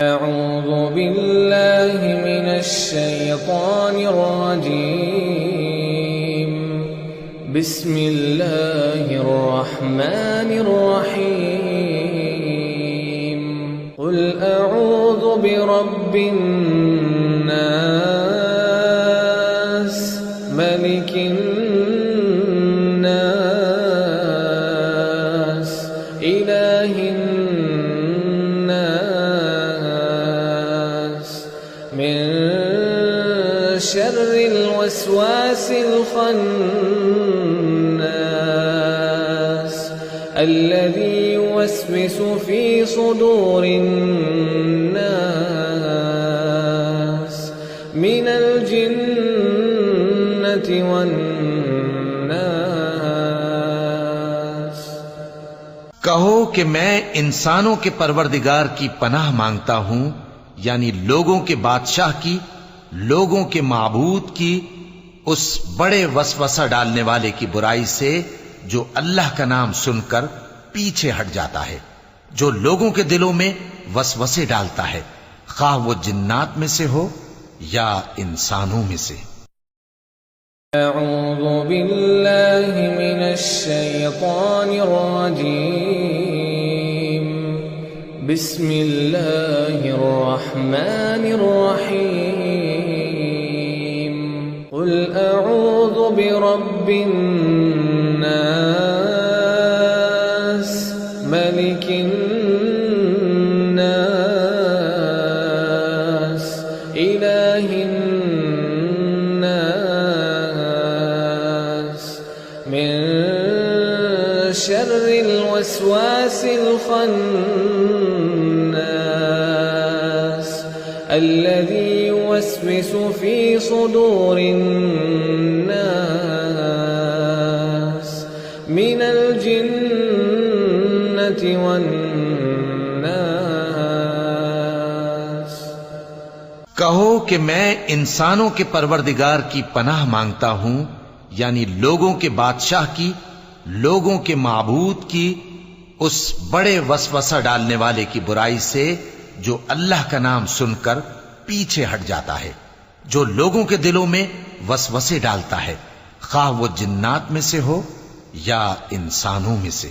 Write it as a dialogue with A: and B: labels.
A: أعوذ بالله من الشيطان الرجيم. بسم الله الرحمن الرحيم. قل أعوذ برب الناس ملك الناس إله الناس من شر الوسواس الخناس الذي يوسوس في صدور الناس من الجنة والناس।
B: कहो कि मैं इंसानों के परवरदिगार की पनाह मांगता हूं, यानी लोगों के बादशाह की, लोगों के माबूद की, उस बड़े वसवसा डालने वाले की बुराई से जो अल्लाह का नाम सुनकर पीछे हट जाता है, जो लोगों के दिलों में वसवसे डालता है, खा वो जिन्नात में से हो या इंसानों में से।
A: أعوذ بالله من الشيطان الرجيم. بسم الله الرحمن الرحيم. قل أعوذ برب الناس ملك الناس إله الناس من شر الوسواس الخناس الذي يوسوس في صدور الناس من الجنة والناس।
B: कहो कि मैं इंसानों के परवरदिगार की पनाह मांगता हूं, यानी लोगों के बादशाह की, लोगों के माबूद की, उस बड़े वसवसा डालने वाले की बुराई से जो अल्लाह का नाम सुनकर पीछे हट जाता है, जो लोगों के दिलों में वसवसे डालता है, खा वो जिन्नात में से हो या इंसानों में से।